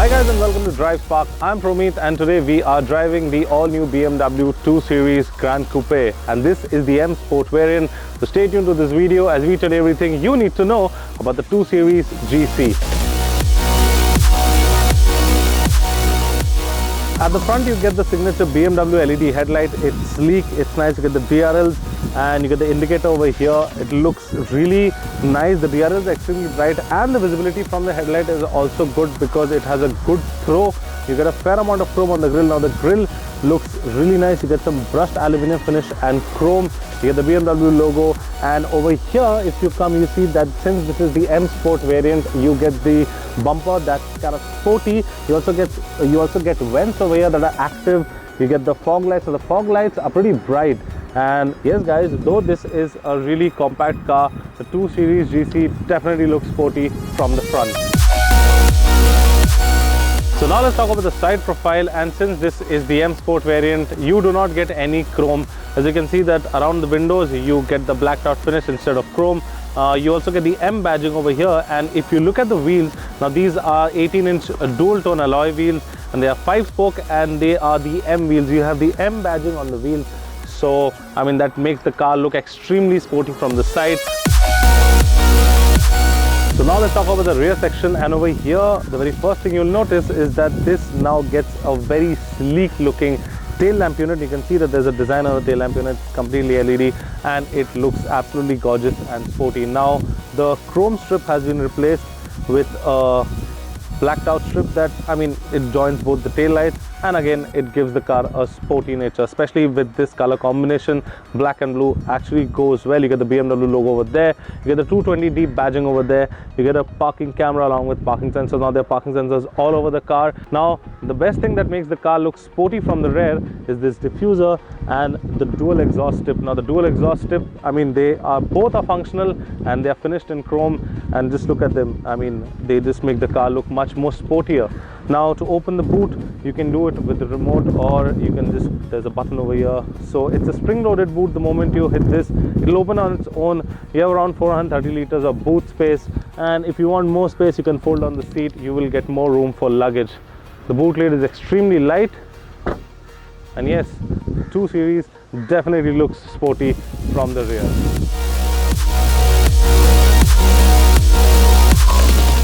Hi guys and welcome to DriveSpark. I'm Promeet and today we are driving the all-new BMW 2 Series Gran Coupe and this is the M Sport variant. So stay tuned to this video as we tell you everything you need to know about the 2 Series GC. At the front you get the signature BMW LED headlight. It's sleek, it's nice. You get the DRLs and you get the indicator over here. It looks really nice. The DRLs are extremely bright and the visibility from the headlight is also good because it has a good throw. You get a fair amount of chrome on the grille. Now the grille looks really nice. You get some brushed aluminum finish and chrome. You get the BMW logo, and over here if you come you see that since this is the M Sport variant you get the bumper that's kind of sporty. You also get vents over here that are active. You get the fog lights, so the fog lights are pretty bright. And yes guys, though this is a really compact car, the 2 Series GC definitely looks sporty from the front. So now let's talk about the side profile, and since this is the M Sport variant, you do not get any chrome. As you can see that around the windows you get the blacked out finish instead of chrome. You also get the M badging over here, and if you look at the wheels, now these are 18-inch dual tone alloy wheels and they are 5-spoke and they are the M wheels. You have the M badging on the wheels, so I mean that makes the car look extremely sporty from the side. So now let's talk about the rear section, and over here the very first thing you'll notice is that this now gets a very sleek looking tail lamp unit. You can see that there's a design on the tail lamp unit, completely LED, and it looks absolutely gorgeous and sporty. Now the chrome strip has been replaced with a blacked out strip that, I mean, it joins both the tail lights, and again it gives the car a sporty nature, especially with this color combination. Black and blue actually goes well. You get the BMW logo over there, you get the 220D badging over there, you get a parking camera along with parking sensors. Now there are parking sensors all over the car. Now the best thing that makes the car look sporty from the rear is this diffuser and the dual exhaust tip. Now the dual exhaust tip, I mean, both are functional and they are finished in chrome, and just look at them. I mean, they just make the car look much more sportier. Now to open the boot you can do it with the remote, or you can just, there's a button over here. So it's a spring loaded boot. The moment you hit this, it'll open on its own. You have around 430 liters of boot space, and if you want more space you can fold on the seat. You will get more room for luggage. The boot lid is extremely light, and yes, 2 Series definitely looks sporty from the rear.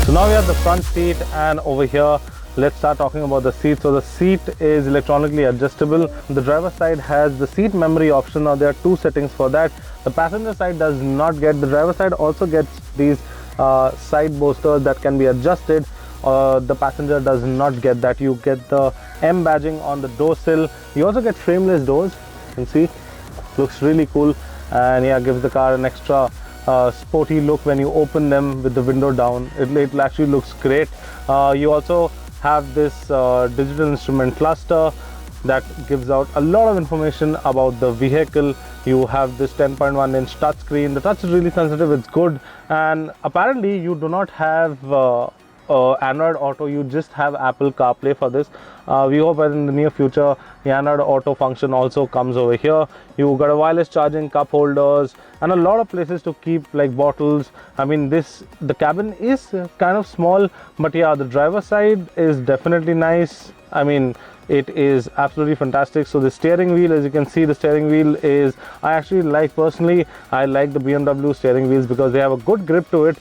So now we have the front seat, and over here let's start talking about the seat. So the seat is electronically adjustable. The driver side has the seat memory option. Now there are 2 settings for that. The passenger side does not get. The driver side also gets these side bolsters that can be adjusted. The passenger does not get that. You get the M badging on the door sill. You also get frameless doors. You can see, looks really cool, and yeah, gives the car an extra sporty look when you open them with the window down. It actually looks great. You also have this digital instrument cluster that gives out a lot of information about the vehicle. You have this 10.1-inch touch screen. The touch is really sensitive, it's good, and apparently you do not have Android Auto, you just have Apple CarPlay for this. We hope that in the near future the Android Auto function also comes over here. You got a wireless charging, cup holders, and a lot of places to keep like bottles. I mean, the cabin is kind of small, but yeah, the driver side is definitely nice. I mean, it is absolutely fantastic. So the steering wheel, as you can see, the steering wheel is, I actually like, personally I like the BMW steering wheels because they have a good grip to it.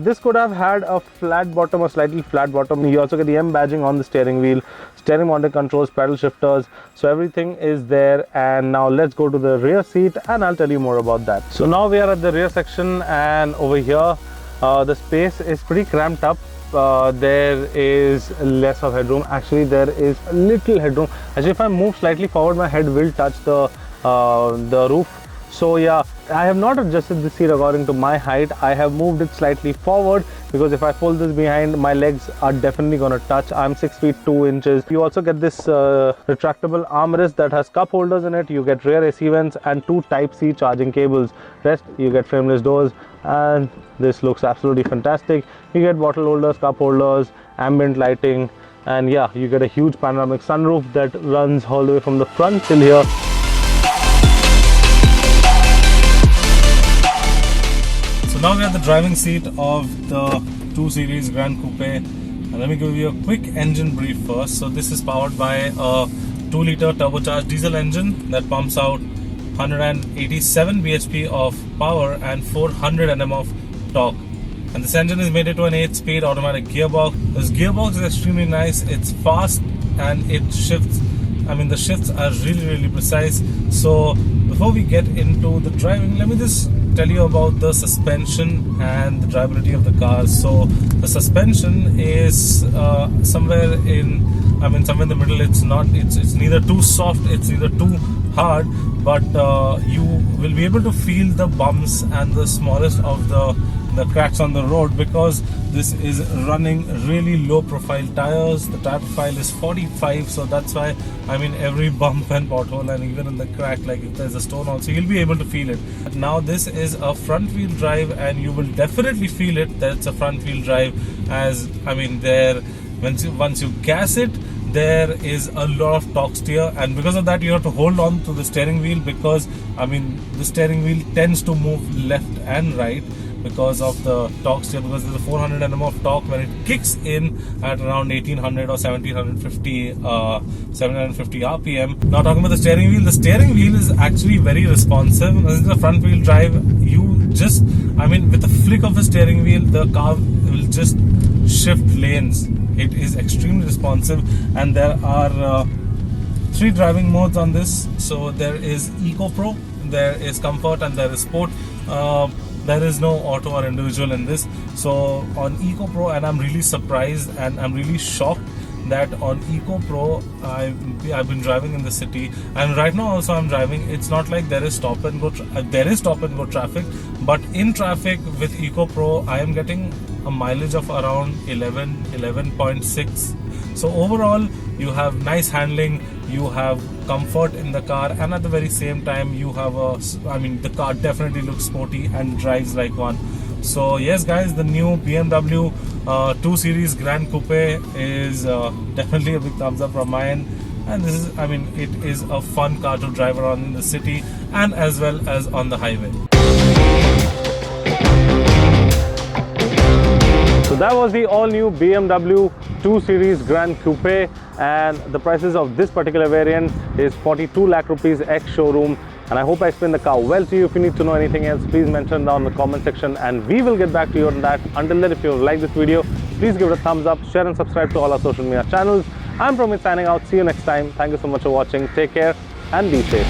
This could have had a flat bottom, a slightly flat bottom. You also get the M badging on the steering wheel, steering mounted controls, pedal shifters, so everything is there. And now let's go to the rear seat and I'll tell you more about that. So now we are at the rear section, and over here the space is pretty cramped up. There is less of headroom. Actually there is a little headroom. As if I move slightly forward my head will touch the roof. So yeah, I have not adjusted this seat according to my height. I have moved it slightly forward because if I fold this behind, my legs are definitely going to touch. I'm 6 feet 2 inches. You also get this retractable armrest that has cup holders in it. You get rear AC vents and 2 Type-C charging cables. Rest, you get frameless doors, and this looks absolutely fantastic. You get bottle holders, cup holders, ambient lighting, and yeah, you get a huge panoramic sunroof that runs all the way from the front till here. So now we have the driving seat of the 2 Series Gran Coupe. And let me give you a quick engine brief first. So this is powered by a 2-liter turbocharged diesel engine that pumps out 187 bhp of power and 400 Nm of torque. And this engine is made into an 8-speed automatic gearbox. This gearbox is extremely nice. It's fast and it shifts. I mean, the shifts are really precise. So before we get into the driving, let me just tell you about the suspension and the drivability of the car. So the suspension is somewhere in the middle. It's neither too soft, it's neither too hard, but you will be able to feel the bumps and the smallest of the cracks on the road, because this is running really low profile tires. The tire profile is 45, so that's why every bump and pothole and even in the crack, like if there's a stone also, you'll be able to feel it. Now this is a front wheel drive and you will definitely feel it that it's a front wheel drive, as once you gas it, there is a lot of torque steer, and because of that you have to hold on to the steering wheel, because the steering wheel tends to move left and right because of the torque steer, because there's a 400 Nm of torque when it kicks in at around 1800 or 1750 RPM. Now talking about the steering wheel is actually very responsive. This is a front wheel drive. You just, with the flick of the steering wheel, the car will just shift lanes. It is extremely responsive, and there are 3 driving modes on this. So there is Eco Pro, there is Comfort, and there is Sport. There is no auto or individual in this. So on Eco Pro, and I'm really surprised and I'm really shocked that on Eco Pro I've been driving in the city, and right now also I'm driving. It's not like there is stop and go traffic, but in traffic with Eco Pro I am getting a mileage of around 11.6. So overall you have nice handling, you have comfort in the car, and at the very same time you have the car definitely looks sporty and drives like one. So yes guys, the new BMW 2 Series Gran Coupe is definitely a big thumbs up from my end, and this is, it is a fun car to drive around in the city and as well as on the highway. So that was the all-new BMW 2 Series Gran Coupe, and the prices of this particular variant is 42 lakh rupees ex-showroom. And I hope I explained the car well to you. If you need to know anything else, please mention down in the comment section and we will get back to you on that. Until then, if you like this video, please give it a thumbs up, share and subscribe to all our social media channels. I'm Promit signing out. See you next time. Thank you so much for watching. Take care and be safe.